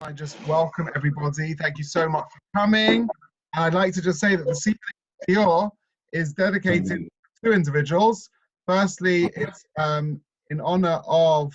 I just welcome everybody. Thank you so much for coming. And I'd like to just say that the evening Shiur is dedicated to two individuals. Firstly, it's in honor of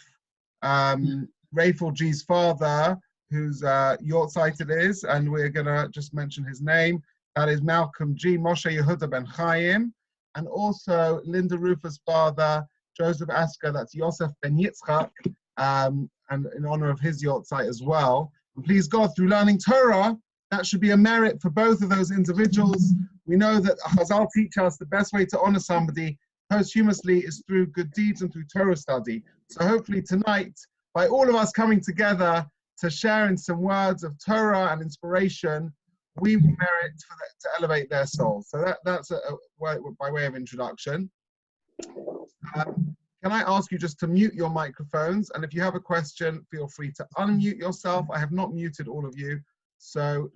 Rayful G's father, whose yahrzeit it is, and we're going to just mention his name. That is Malcolm G. Moshe Yehuda Ben Chaim, and also Linda Rufa's father, Joseph Asker, that's Yosef Ben Yitzchak, and in honor of his yahrzeit as well. And please God, through learning Torah, that should be a merit for both of those individuals. We know that Chazal teach us the best way to honor somebody posthumously is through good deeds and through Torah study. So hopefully tonight, by all of us coming together to share in some words of Torah and inspiration, we will merit for that, to elevate their souls. So that's by way of introduction. Can I ask you just to mute your microphones? And if you have a question, feel free to unmute yourself. I have not muted all of you. So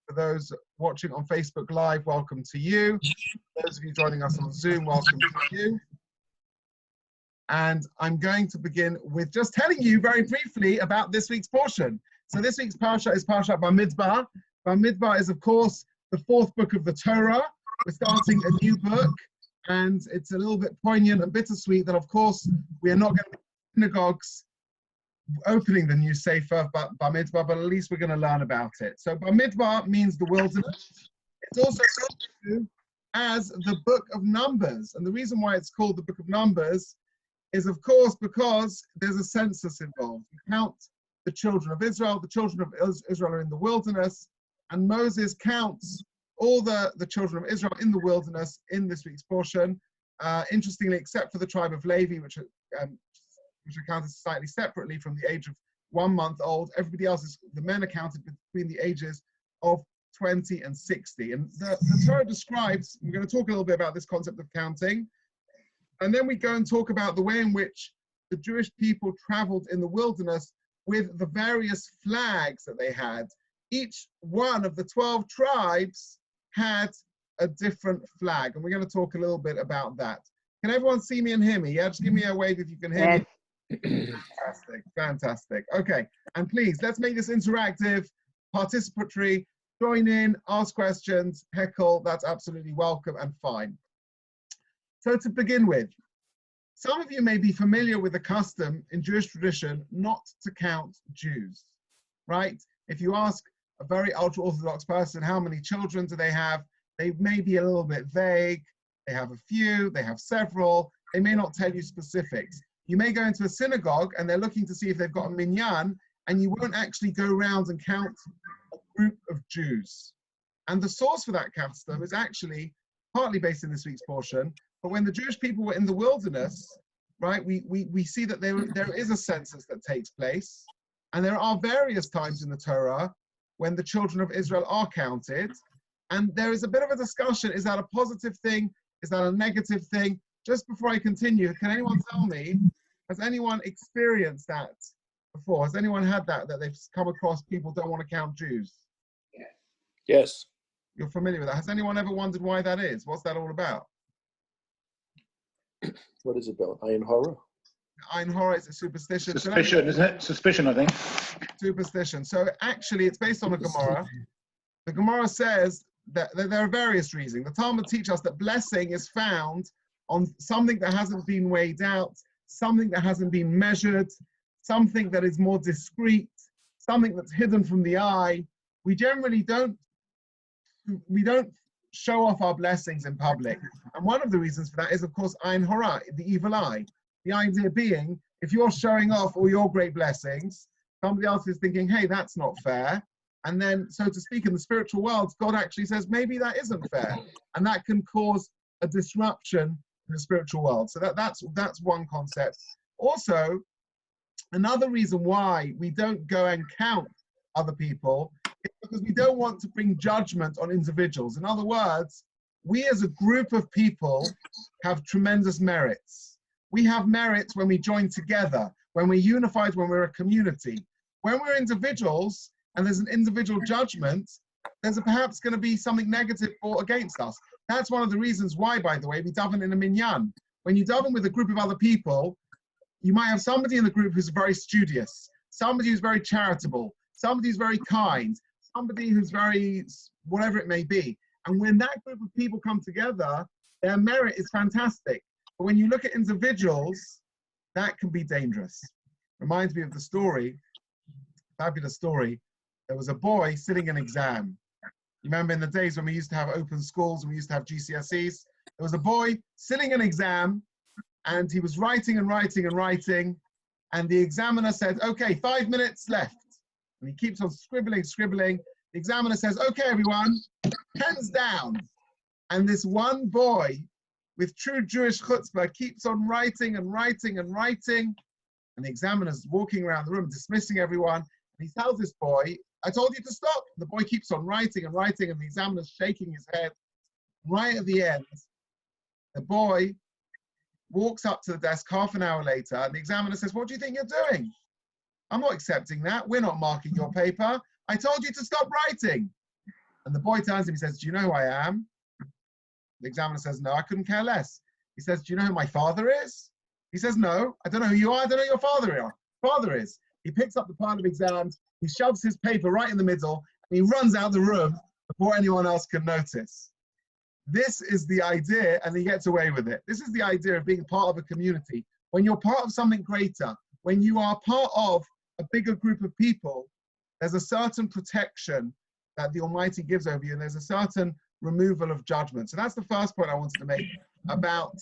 for those watching on Facebook Live, welcome to you. Those of you joining us on Zoom, welcome to you. And I'm going to begin with just telling you very briefly about this week's portion. So this week's Parsha is Parsha Bamidbar. Bamidbar is, of course, the fourth book of the Torah. We're starting a new book. And it's a little bit poignant and bittersweet that, of course, we are not going to be in synagogues opening the new Sefer Bamidbar, but at least we're going to learn about it. So Bamidbar means the wilderness. It's also known as the Book of Numbers. And the reason why it's called the Book of Numbers is, of course, because there's a census involved. You count the children of Israel. The children of Israel are in the wilderness, and Moses counts all the children of Israel in the wilderness in this week's portion, interestingly, except for the tribe of Levi, which are counted slightly separately from the age of 1 month old. Everybody else the men are counted between the ages of 20 and 60. And the Torah describes, we're going to talk a little bit about this concept of counting, and then we go and talk about the way in which the Jewish people traveled in the wilderness with the various flags that they had. Each one of the 12 tribes had a different flag, and we're going to talk a little bit about that. Can everyone see me and hear me? Yeah, just give me a wave if you can hear me. Fantastic. Okay, and please, let's make this interactive, participatory. Join in, ask questions, heckle, that's absolutely welcome and fine. So to begin with, some of you may be familiar with the custom in Jewish tradition not to count Jews, right? If you ask a very ultra-Orthodox person, how many children do they have? They may be a little bit vague. They have a few, they have several. They may not tell you specifics. You may go into a synagogue and they're looking to see if they've got a minyan, and you won't actually go around and count a group of Jews. And the source for that custom is actually partly based in this week's portion, but when the Jewish people were in the wilderness, right, we see that there is a census that takes place, and there are various times in the Torah when the children of Israel are counted. And there is a bit of a discussion, is that a positive thing? Is that a negative thing? Just before I continue, can anyone tell me, has anyone experienced that before? Has anyone had that they've come across people don't want to count Jews? Yes. You're familiar with that. Has anyone ever wondered why that is? What's that all about? What is it about? Ayin Hara? Ayin Hara is a superstition. Suspicion, isn't it? Suspicion, I think. Superstition. So actually, it's based on a Gemara. The Gemara says that there are various reasons. The Talmud teaches us that blessing is found on something that hasn't been weighed out, something that hasn't been measured, something that is more discreet, something that's hidden from the eye. We generally don't show off our blessings in public. And one of the reasons for that is, of course, Ayin Hara, the evil eye. The idea being, if you're showing off all your great blessings, somebody else is thinking, hey, that's not fair. And then, so to speak, in the spiritual world, God actually says, maybe that isn't fair. And that can cause a disruption in the spiritual world. So that's one concept. Also, another reason why we don't go and count other people is because we don't want to bring judgment on individuals. In other words, we as a group of people have tremendous merits. We have merits when we join together, when we're unified, when we're a community. When we're individuals and there's an individual judgment, there's perhaps going to be something negative or against us. That's one of the reasons why, by the way, we daven in a minyan. When you daven with a group of other people, you might have somebody in the group who's very studious, somebody who's very charitable, somebody who's very kind, somebody who's very, whatever it may be. And when that group of people come together, their merit is fantastic. But when you look at individuals, that can be dangerous. Reminds me of the story, fabulous story. There was a boy sitting an exam. You remember in the days when we used to have open schools and we used to have GCSEs? There was a boy sitting an exam and he was writing and writing and writing. And the examiner said, okay, 5 minutes left. And he keeps on scribbling. The examiner says, okay, everyone, pens down. And this one boy with true Jewish chutzpah keeps on writing and writing and writing. And the examiner's walking around the room, dismissing everyone. And he tells this boy, I told you to stop. The boy keeps on writing and writing, and the examiner's shaking his head. Right at the end, the boy walks up to the desk half an hour later, and the examiner says, what do you think you're doing? I'm not accepting that. We're not marking your paper. I told you to stop writing. And the boy turns to him, he says, do you know who I am? The examiner says, no, I couldn't care less. He says, do you know who my father is? He says, no, I don't know who you are. I don't know who your father is. He picks up the pile of exams. He shoves his paper right in the middle, and he runs out the room before anyone else can notice. This is the idea, and he gets away with it. This is the idea of being part of a community. When you're part of something greater, when you are part of a bigger group of people, there's a certain protection that the Almighty gives over you, and there's a certain removal of judgment. So that's the first point I wanted to make about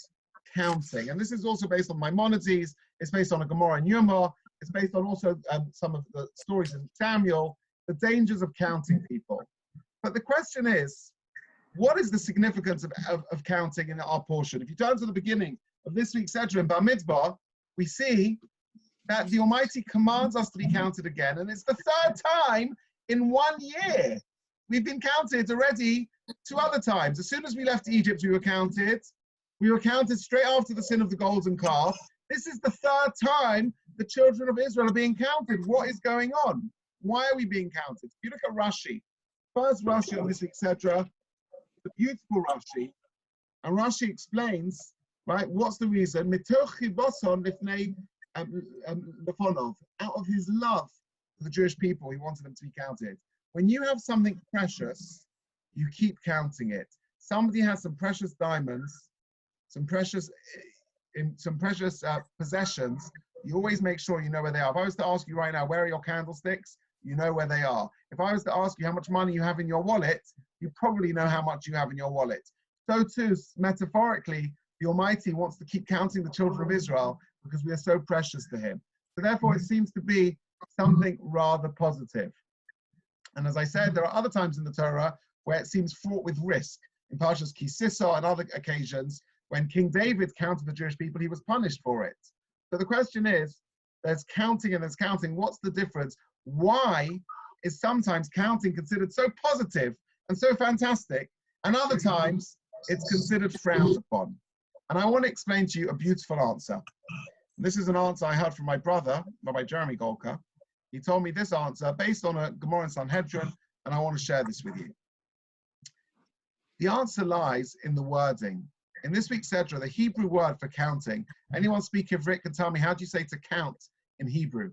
counting. And this is also based on Maimonides, it's based on a Gemara and Yoma, it's based on also some of the stories in Samuel, the dangers of counting people. But the question is, what is the significance of counting in our portion? If you turn to the beginning of this week's Sedra in Bamidbar, we see that the Almighty commands us to be counted again, and it's the third time in 1 year. We've been counted already 2 other times. As soon as we left Egypt, we were counted. We were counted straight after the sin of the golden calf. This is the third time the children of Israel are being counted. What is going on? Why are we being counted? If you look at Rashi, first Rashi on this week's Sedra, the beautiful Rashi, and Rashi explains, right, what's the reason? Out of his love for the Jewish people, he wanted them to be counted. When you have something precious, you keep counting it. Somebody has some precious diamonds, some precious possessions, you always make sure you know where they are. If I was to ask you right now, where are your candlesticks? You know where they are. If I was to ask you how much money you have in your wallet, you probably know how much you have in your wallet. So too, metaphorically, the Almighty wants to keep counting the children of Israel because we are so precious to him. So therefore, it seems to be something rather positive. And as I said, there are other times in the Torah where it seems fraught with risk. In Parsha's Kisisa and other occasions, when King David counted the Jewish people, he was punished for it. So the question is, there's counting and there's counting. What's the difference? Why is sometimes counting considered so positive and so fantastic, and other times it's considered frowned upon? And I want to explain to you a beautiful answer. This is an answer I heard from my brother, Rabbi Jeremy Golker. He told me this answer based on a Gemara in Sanhedrin, and I want to share this with you. The answer lies in the wording. In this week's Sedra, the Hebrew word for counting, anyone speak Ivrit can tell me, how do you say to count in Hebrew?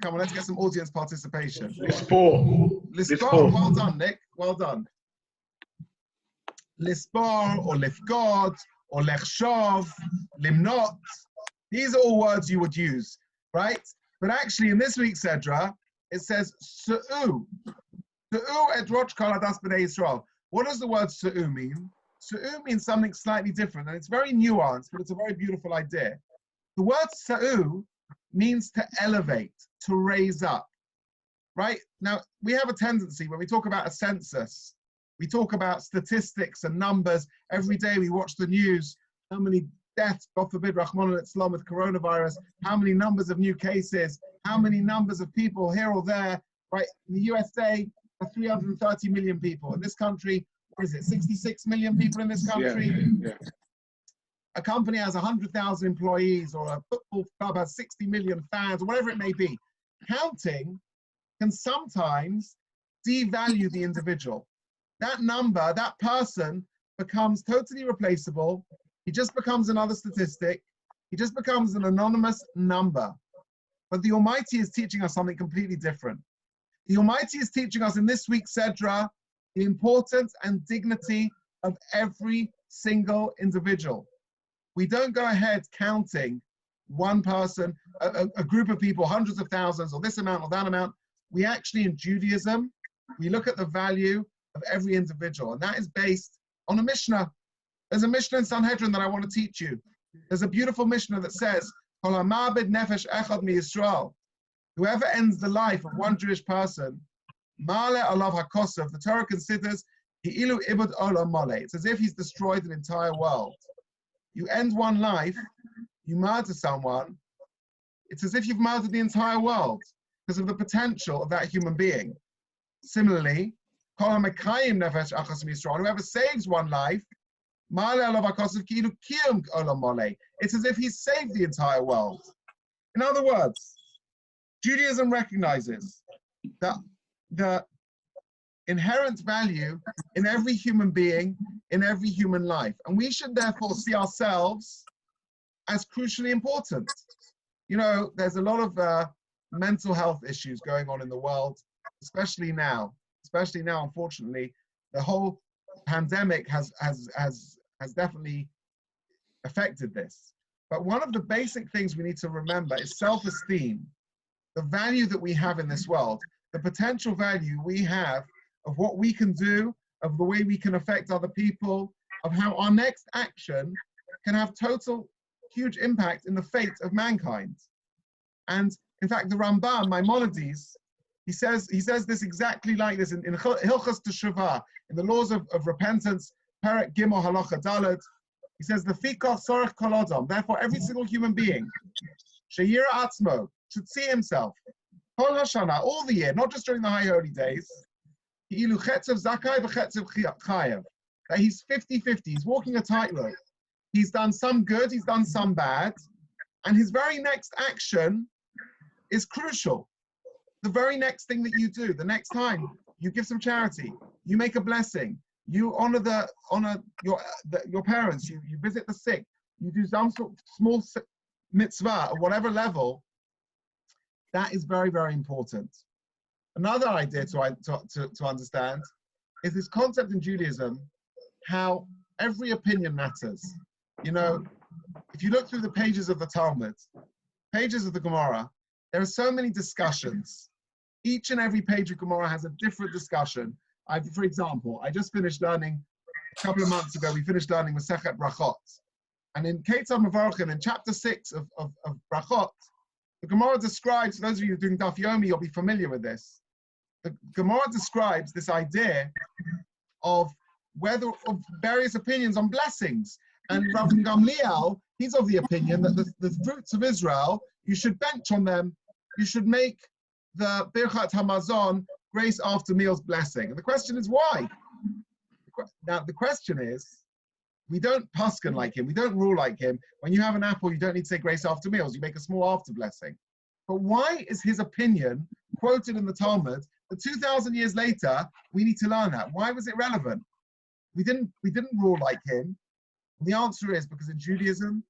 Come on, let's get some audience participation. Lispor. Well done, Nick. Well done. Lispor or lifgod or lechshov, limnot. These are all words you would use, right? But actually, in this week's Sedra, it says su'u. Su'u et roch kol hadas b'nei Yisrael. What does the word su'u mean? Su'u means something slightly different, and it's very nuanced, but it's a very beautiful idea. The word su'u means to elevate, to raise up, right? Now, we have a tendency when we talk about a census, we talk about statistics and numbers. Every day we watch the news, how many deaths, God forbid, Rahman al-Islam with coronavirus, how many numbers of new cases, how many numbers of people here or there, right? In the USA, 330 million people. In this country, what is it, 66 million people in this country? Yeah. A company has 100,000 employees, or a football club has 60 million fans, or whatever it may be. Counting can sometimes devalue the individual. That number, that person becomes totally replaceable. He just becomes another statistic. He just becomes an anonymous number. But the Almighty is teaching us something completely different. The Almighty is teaching us in this week's Sedra the importance and dignity of every single individual. We don't go ahead counting one person, a group of people, hundreds of thousands, or this amount or that amount. We actually, in Judaism, we look at the value of every individual, and that is based on a Mishnah. There's a Mishnah in Sanhedrin that I want to teach you. There's a beautiful Mishnah that says, whoever ends the life of one Jewish person, the Torah considers it's as if he's destroyed an entire world. You end one life, you murder someone, it's as if you've murdered the entire world because of the potential of that human being. Similarly, whoever saves one life, it's as if he's saved the entire world. In other words, Judaism recognizes that the inherent value in every human being, in every human life. And we should therefore see ourselves as crucially important. You know, there's a lot of mental health issues going on in the world, especially now. Especially now, unfortunately, the whole pandemic has definitely affected this. But one of the basic things we need to remember is self-esteem, the value that we have in this world, the potential value we have of what we can do, of the way we can affect other people, of how our next action can have total, huge impact in the fate of mankind. And in fact, the Rambam, Maimonides, he says this exactly like this in Hilchos Teshuvah, in the laws of repentance, Perek Gimel Halacha Dalet. He says, the Fikach Sorech Kol Adam, therefore every single human being, Sheyira Atzmo, should see himself, Kol Hashana, all the year, not just during the high holy days, Ilu Chetzev Zakai v'Chetzev Chayev, that he's 50-50, he's walking a tightrope. He's done some good, he's done some bad, and his very next action is crucial. The very next thing that you do, the next time you give some charity, you make a blessing, you honor your parents, you visit the sick, you do some sort of small mitzvah at whatever level, that is very, very important. Another idea to understand is this concept in Judaism, how every opinion matters. You know, if you look through the pages of the Talmud, pages of the Gemara, there are so many discussions. Each and every page of Gemara has a different discussion. For example, I just finished learning, a couple of months ago, we finished learning Masechet Brachot. And in Ketzad Mevarchin, in chapter 6 of Brachot, the Gemara describes, for those of you doing Daf Yomi, you'll be familiar with this. The Gemara describes this idea of various opinions on blessings. And Rabbi Gamliel, he's of the opinion that the fruits of Israel, you should bench on them. You should make the Birchat Hamazon, grace after meals blessing. And the question is why? Now the question is, we don't paskin like him, we don't rule like him. When you have an apple, you don't need to say grace after meals, you make a small after blessing. But why is his opinion quoted in the Talmud that 2,000 years later, we need to learn that? Why was it relevant? We didn't rule like him. And the answer is because in Judaism,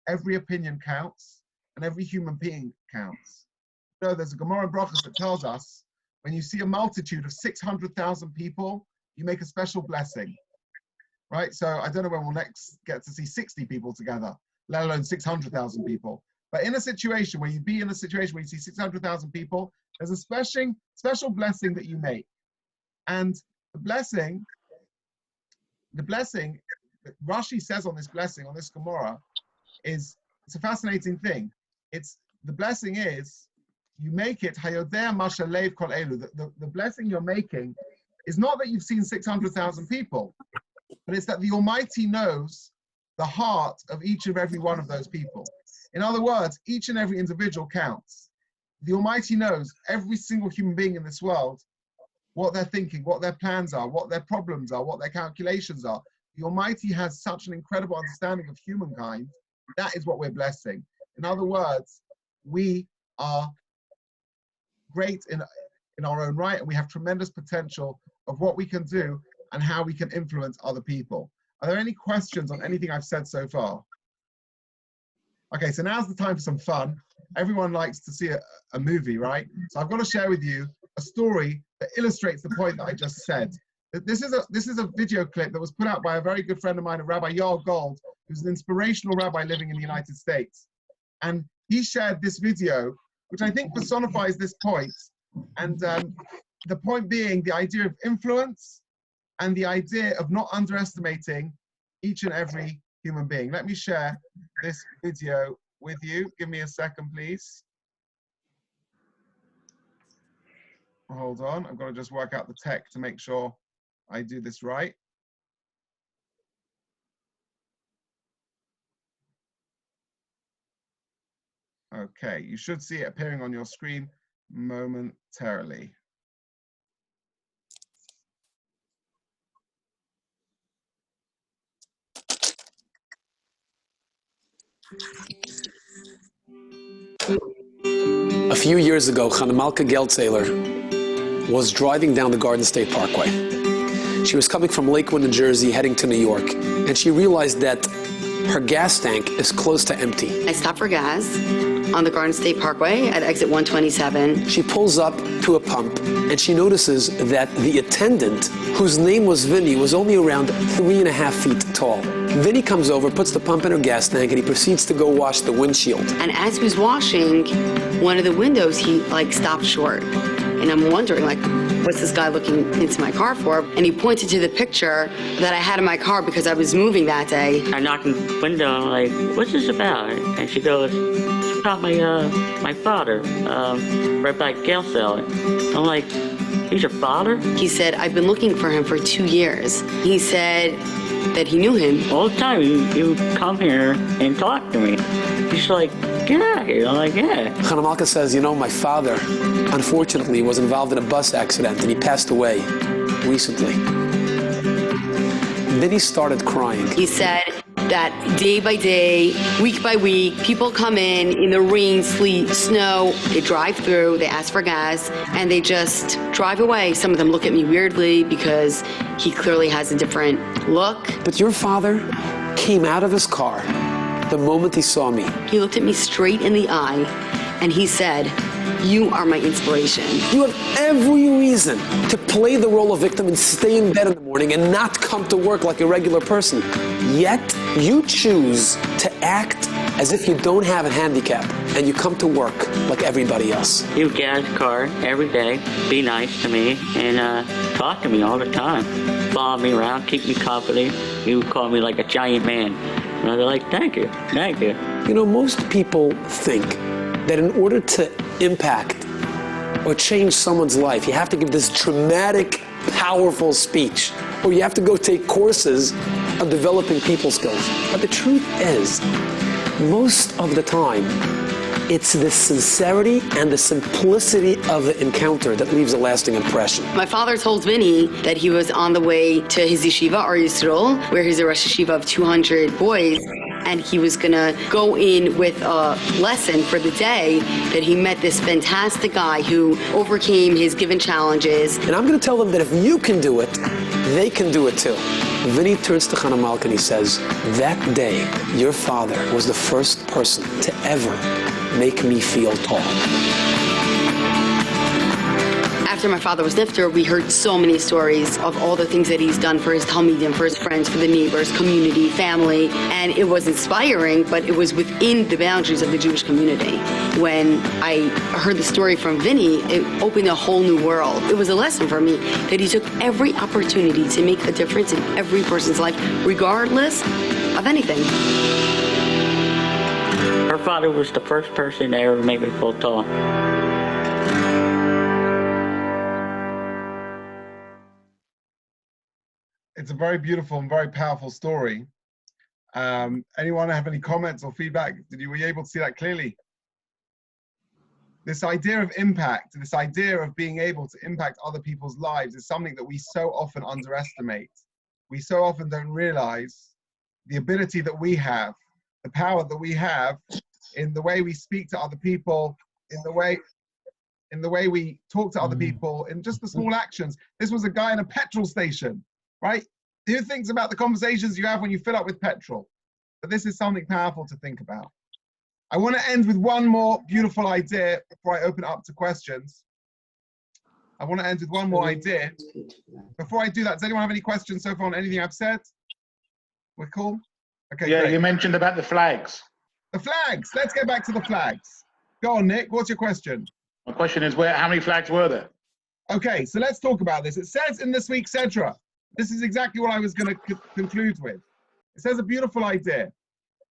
every opinion counts and every human being counts. So there's a Gemara in Brachos that tells us when you see a multitude of 600,000 people, you make a special blessing, right? So I don't know when we'll next get to see 60 people together, let alone 600,000 people. But in a situation where you see 600,000 people, there's a special blessing that you make. And the blessing, Rashi says on this blessing, on this Gemara, it's a fascinating thing. The blessing is, you make it, Hayodea Masha Leiv Kol Elu. The blessing you're making is not that you've seen 600,000 people, but it's that the Almighty knows the heart of each and every one of those people. In other words, each and every individual counts. The Almighty knows every single human being in this world, what they're thinking, what their plans are, what their problems are, what their calculations are. The Almighty has such an incredible understanding of humankind. That is what we're blessing. In other words, we are great in our own right, and we have tremendous potential of what we can do and how we can influence other people. Are there any questions on anything I've said so far? Okay, so now's the time for some fun. everyone likes to see a movie, right? So I've got to share with you a story that illustrates the point that I just said. This is a video clip that was put out by a very good friend of mine, Rabbi Gold, who's an inspirational rabbi living in the United States. And he shared this video, which I think personifies this point. And the point being the idea of influence and the idea of not underestimating each and every human being. Let me share this video with you. Give me a second, please. Hold on, I've got to just work out the tech to make sure I do this right. Okay, you should see it appearing on your screen momentarily. A few years ago, Chanemalka Geldzahler was driving down the Garden State Parkway. She was coming from Lakewood, New Jersey, heading to New York, and she realized that her gas tank is close to empty. I stopped for gas on the Garden State Parkway at exit 127. She pulls up to a pump, and she notices that the attendant, whose name was Vinny, was only around 3.5 feet tall. Vinny comes over, puts the pump in her gas tank, and he proceeds to go wash the windshield. And as he was washing one of the windows, he stopped short. And I'm wondering, what's this guy looking into my car for? And he pointed to the picture that I had in my car because I was moving that day. I knocked on the window, I'm like, what's this about? And she goes, it's about my father, Rabbi Geldzahler. I'm like, he's your father? He said, I've been looking for him for 2 years. He said that he knew him. All the time, you come here and talk to me. He's like, get out of here. I'm like, yeah. Chanemalka says, my father, unfortunately, was involved in a bus accident, and he passed away recently. Then he started crying. He said that day by day, week by week, people come in the rain, sleet, snow, they drive through, they ask for gas, and they just drive away. Some of them look at me weirdly because he clearly has a different look. But your father came out of his car the moment he saw me. He looked at me straight in the eye, and he said, you are my inspiration. You have every reason to play the role of victim and stay in bed in the morning and not come to work like a regular person. Yet, you choose to act as if you don't have a handicap, and you come to work like everybody else. You get out of the car every day, be nice to me, and talk to me all the time. Follow me around, keep me company. You call me like a giant man. And I was like, thank you, thank you. Most people think that in order to impact or change someone's life, you have to give this dramatic, powerful speech, or you have to go take courses on developing people skills. But the truth is, most of the time, it's the sincerity and the simplicity of the encounter that leaves a lasting impression. My father told Vinny that he was on the way to his yeshiva, Or Yisrael, where he's a Rosh Yeshiva of 200 boys, and he was going to go in with a lesson for the day, that he met this fantastic guy who overcame his given challenges. And I'm going to tell them that if you can do it, they can do it too. Vinny turns to Chanemalka and he says, that day, your father was the first person to ever make me feel tall. After my father was nifter, we heard so many stories of all the things that he's done for his talmidim, for his friends, for the neighbors, community, family, and it was inspiring, but it was within the boundaries of the Jewish community. When I heard the story from Vinny, it opened a whole new world. It was a lesson for me that he took every opportunity to make a difference in every person's life, regardless of anything. Her father was the first person that ever made me feel tall. It's a very beautiful and very powerful story. Anyone have any comments or feedback? Were you able to see that clearly? This idea of impact, this idea of being able to impact other people's lives is something that we so often underestimate. We so often don't realize the ability that we have, the power that we have in the way we speak to other people, in the way we talk to other people, in just the small actions. This was a guy in a petrol station, right? Who thinks about the conversations you have when you fill up with petrol? But this is something powerful to think about. I want to end with one more beautiful idea before I open it up to questions. I want to end with one more idea. Before I do that, does anyone have any questions so far on anything I've said? We're cool? Okay, Yeah, great. you mentioned about the flags. The flags. Let's get back to the flags. Go on, Nick. What's your question? My question is, how many flags were there? Okay, so let's talk about this. It says in this week's Sedra, this is exactly what I was going to conclude with. It says a beautiful idea.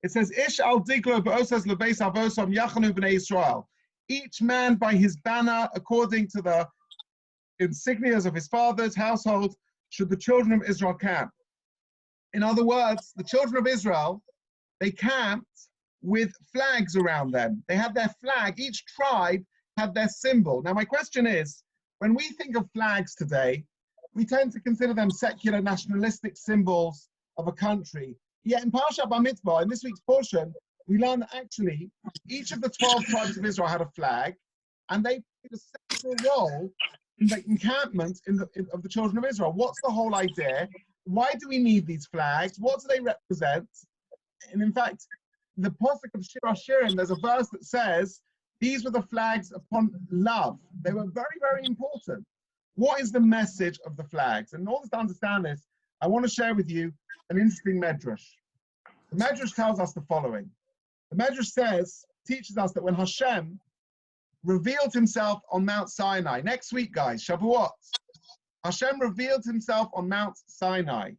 It says, Ish al diglo ba'osas lebeis avosom yachanu b'nei Israel. Each man by his banner, according to the insignias of his father's household, should the children of Israel camp. In other words, the children of Israel, they camped with flags around them. They had their flag. Each tribe had their symbol. Now, my question is, when we think of flags today, we tend to consider them secular, nationalistic symbols of a country. Yet in Parsha Bamidbar, in this week's portion, we learn that actually each of the 12 tribes of Israel had a flag, and they played a central role in the encampment of the children of Israel. What's the whole idea? Why do we need these flags? What do they represent? And in fact, the Pasuk of Shir HaShirim, there's a verse that says, these were the flags upon love. They were very, very important. What is the message of the flags? And in order to understand this, I want to share with you an interesting medrash. The medrash tells us the following. The medrash teaches us that when Hashem revealed himself on Mount Sinai, next week, guys, Shavuot, Hashem revealed himself on Mount Sinai.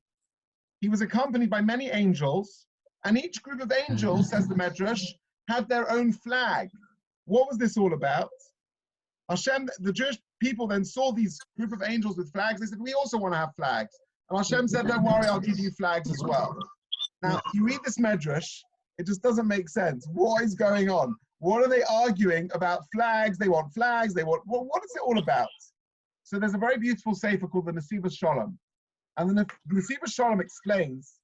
He was accompanied by many angels, and each group of angels, says the medrash, had their own flag. What was this all about? Hashem, the Jewish people then saw these group of angels with flags. They said, we also want to have flags. And Hashem said, don't worry, I'll give you flags as well. Now, you read this medrash, it just doesn't make sense. What is going on? What are they arguing about flags? They want flags. They want, what is it all about? So there's a very beautiful sefer called the Nesivos Shalom. And the Nesivos Shalom explains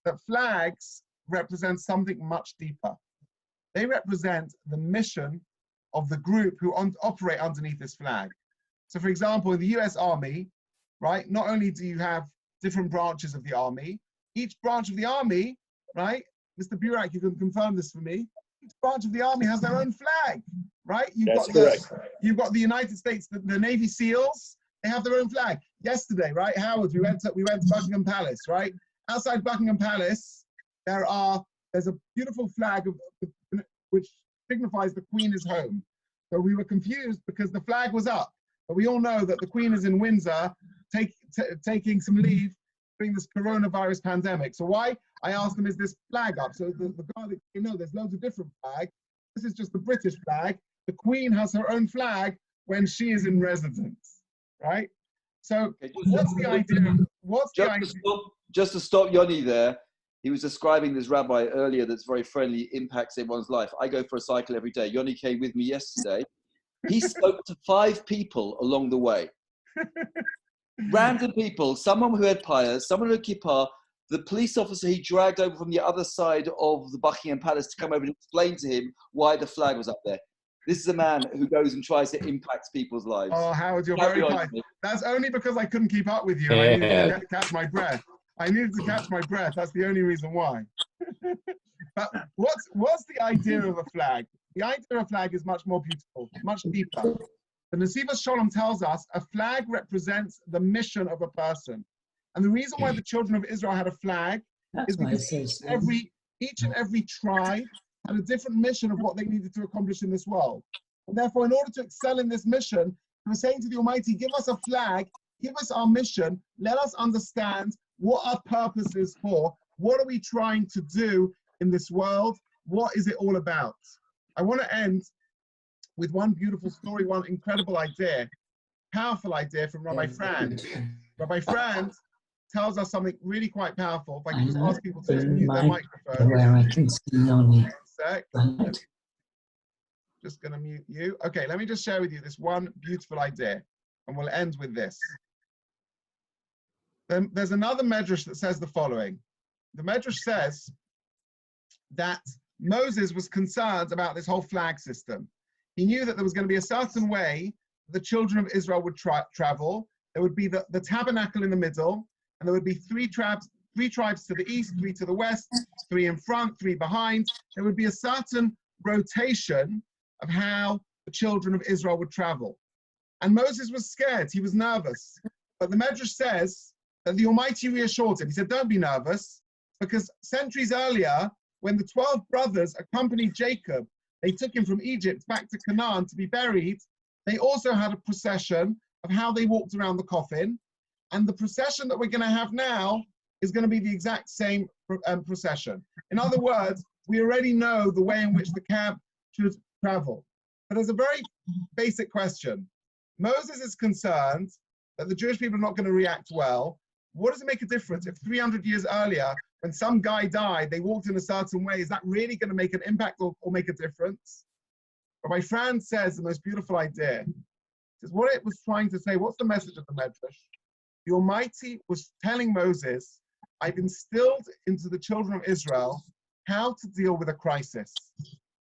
that flags represent something much deeper. They represent the mission of the group who operate underneath this flag. So for example, in the US Army, right, not only do you have different branches of the army, each branch of the army, right, Mr. Burak, you can confirm this for me, each branch of the army has their own flag, right? That's correct. You've got the United States, the Navy SEALs, they have their own flag. Yesterday, right, Howard, we went to Buckingham Palace, right? Outside Buckingham Palace, there's a beautiful flag which signifies the Queen is home. So we were confused because the flag was up, but we all know that the Queen is in Windsor taking some leave during this coronavirus pandemic. So why? I asked them, is this flag up? So the guy that, there's loads of different flags. This is just the British flag. The Queen has her own flag when she is in residence, right? So what's the idea? Just to stop Yoni there, he was describing this rabbi earlier that's very friendly, impacts everyone's life. I go for a cycle every day. Yoni came with me yesterday. He spoke to 5 people along the way. Random people, someone who had payas, someone who had kippah, the police officer he dragged over from the other side of the Buckingham Palace to come over and explain to him why the flag was up there. This is a man who goes and tries to impact people's lives. Oh, Howard, you're very kind. That's only because I couldn't keep up with you. I needed to catch my breath. That's the only reason why. But what's the idea of a flag? The idea of a flag is much more beautiful, much deeper. The Nesivos Shalom tells us a flag represents the mission of a person. And the reason why the children of Israel had a flag is because each and every tribe had a different mission of what they needed to accomplish in this world. And therefore, in order to excel in this mission, we're saying to the Almighty, give us a flag, give us our mission, let us understand what our purpose is for, what are we trying to do in this world, what is it all about? I want to end with one beautiful story, one incredible idea, powerful idea from Rabbi Frand. Rabbi Frand tells us something really quite powerful. If I can just ask people to just mute their microphone. Where I can see Yoni. Just going to mute you. Okay, let me just share with you this one beautiful idea, and we'll end with this. Then there's another medrash that says the following. The medrash says that Moses was concerned about this whole flag system. He knew that there was going to be a certain way the children of Israel would travel. There would be the tabernacle in the middle, and there would be three tribes to the east, 3 to the west, 3 in front, 3 behind. There would be a certain rotation of how the children of Israel would travel. And Moses was scared, he was nervous. But the Medrash says that the Almighty reassured him. He said, don't be nervous, because centuries earlier, when the 12 brothers accompanied Jacob, they took him from Egypt back to Canaan to be buried. They also had a procession of how they walked around the coffin. And the procession that we're going to have now is going to be the exact same procession. In other words, we already know the way in which the camp should travel. But there's a very basic question. Moses is concerned that the Jewish people are not going to react well. What does it make a difference if 300 years earlier, when some guy died, they walked in a certain way? Is that really going to make an impact or make a difference? Rabbi Franz says the most beautiful idea. Is what it was trying to say. What's the message of the Medrash? The Almighty was telling Moses, I've instilled into the children of Israel how to deal with a crisis.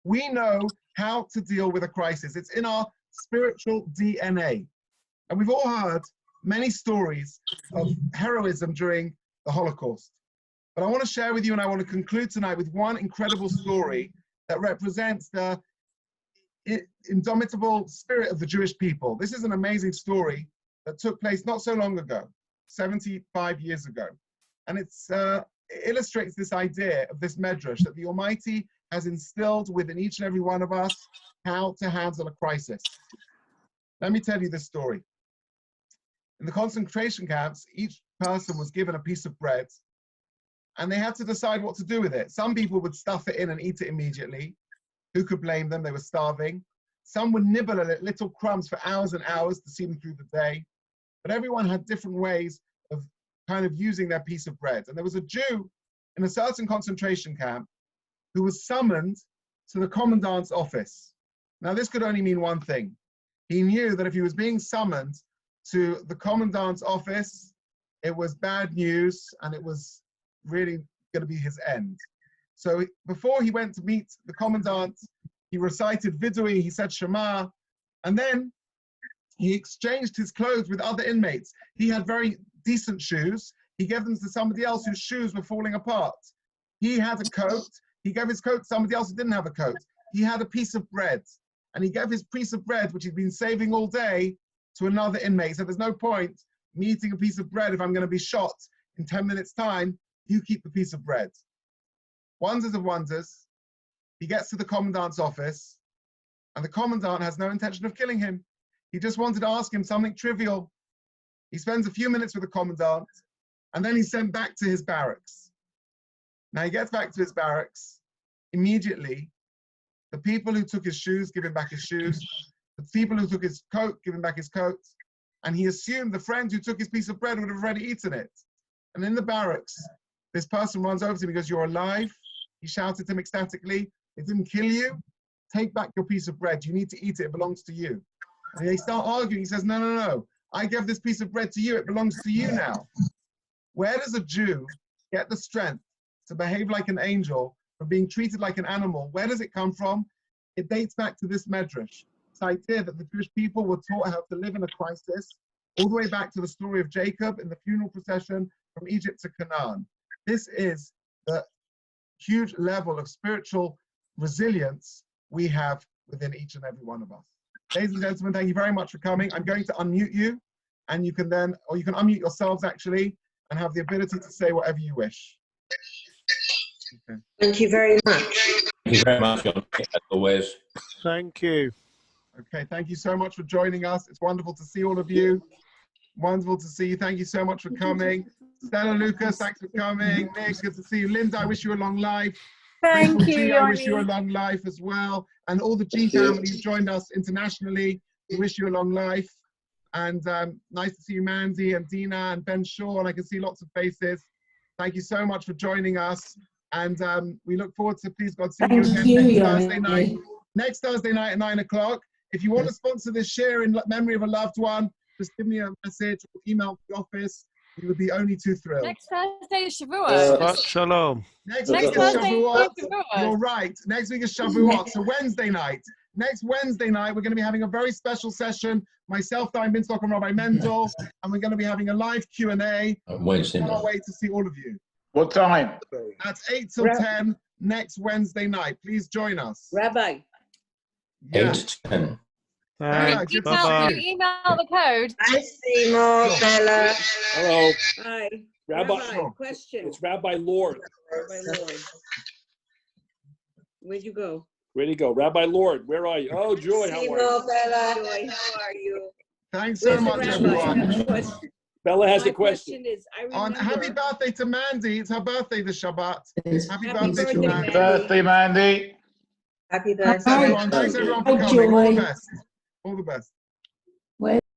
We know how to deal with a crisis. It's in our spiritual DNA. And we've all heard many stories of heroism during the Holocaust. But I want to share with you, and I want to conclude tonight with one incredible story that represents the indomitable spirit of the Jewish people. This is an amazing story that took place not so long ago, 75 years ago. And it illustrates this idea of this Medrash, that the Almighty has instilled within each and every one of us how to handle a crisis. Let me tell you this story. In the concentration camps, each person was given a piece of bread, and they had to decide what to do with it. Some people would stuff it in and eat it immediately. Who could blame them? They were starving. Some would nibble at little crumbs for hours and hours to see them through the day. But everyone had different ways of kind of using their piece of bread. And there was a Jew in a certain concentration camp who was summoned to the commandant's office. Now, this could only mean one thing. He knew that if he was being summoned to the commandant's office, it was bad news, and it was really going to be his end. So before he went to meet the commandant, he recited Vidui, he said Shema, and then he exchanged his clothes with other inmates. He had very decent shoes. He gave them to somebody else whose shoes were falling apart. He had a coat. He gave his coat to somebody else who didn't have a coat. He had a piece of bread, and he gave his piece of bread, which he'd been saving all day, to another inmate. So there's no point me eating a piece of bread if I'm going to be shot in 10 minutes' time. You keep the piece of bread. Wonders of wonders, he gets to the commandant's office, and the commandant has no intention of killing him. He just wanted to ask him something trivial. He spends a few minutes with the commandant, and then he's sent back to his barracks. Now he gets back to his barracks. Immediately, the people who took his shoes give him back his shoes. The people who took his coat give him back his coat. And he assumed the friend who took his piece of bread would have already eaten it. And in the barracks, this person runs over to him and goes, "You're alive." He shouted to him ecstatically, "It didn't kill you. Take back your piece of bread. You need to eat it. It belongs to you." And they start arguing. He says, "No, no, no. I gave this piece of bread to you. It belongs to you now." Where does a Jew get the strength to behave like an angel from being treated like an animal? Where does it come from? It dates back to this Medrash. This idea that the Jewish people were taught how to live in a crisis, all the way back to the story of Jacob in the funeral procession from Egypt to Canaan. This is the huge level of spiritual resilience we have within each and every one of us. Ladies and gentlemen, thank you very much for coming. I'm going to unmute you, and you can then, or you can unmute yourselves actually, and have the ability to say whatever you wish. Okay. Thank you very much. Thank you very much, Yoni, as always. Thank you. Okay, thank you so much for joining us. It's wonderful to see all of you. Wonderful to see you. Thank you so much for coming. Stella, Lucas, thanks for coming. Nick, good to see you. Linda, I wish you a long life. Thank you, G, I wish you a Yoni. long life as well. And all the G family who joined us internationally, we wish you a long life. And nice to see you, Mandy and Dina and Ben Shaw, and I can see lots of faces. Thank you so much for joining us. And we look forward to, please God, seeing you again next Thursday night. Next Thursday night at 9 o'clock. If you want to sponsor this share in memory of a loved one, just give me a message or email the office. We would be only too thrilled. Next Thursday is Shavuot. Shabbat shalom. Next week is Thursday is Shavuot. Shavuot. You're right. Next week is Shavuot. So Wednesday night. Next Wednesday night, we're going to be having a very special session. Myself, Diane Binstock, and Rabbi Mendel. And we're going to be having a live Q&A. Wednesday Can't night. wait to see all of you. What time? That's 8 till 10, next Wednesday night. Please join us. Rabbi. Yeah. 8 to 10. Thanks. good to Bye-bye. Can you email the code? Hi, Seymour, Bella. Hello, Hi. Rabbi. Question. It's Rabbi Lord. Rabbi Lord. Where'd you go? Ready to go. Rabbi Lord, where are you? Oh, Joy, how are you? Seymour, Bella. Joy, how are you? Thanks so Where's the much, rabbi? everyone. I have a question. Bella has My a question. is, I On remember. happy birthday to Mandy. It's her birthday this Shabbat. Happy Happy birthday to birthday, Mandy. Birthday, Mandy. Happy Thanks birthday. everyone. Thanks everyone for coming. All the best. All the best.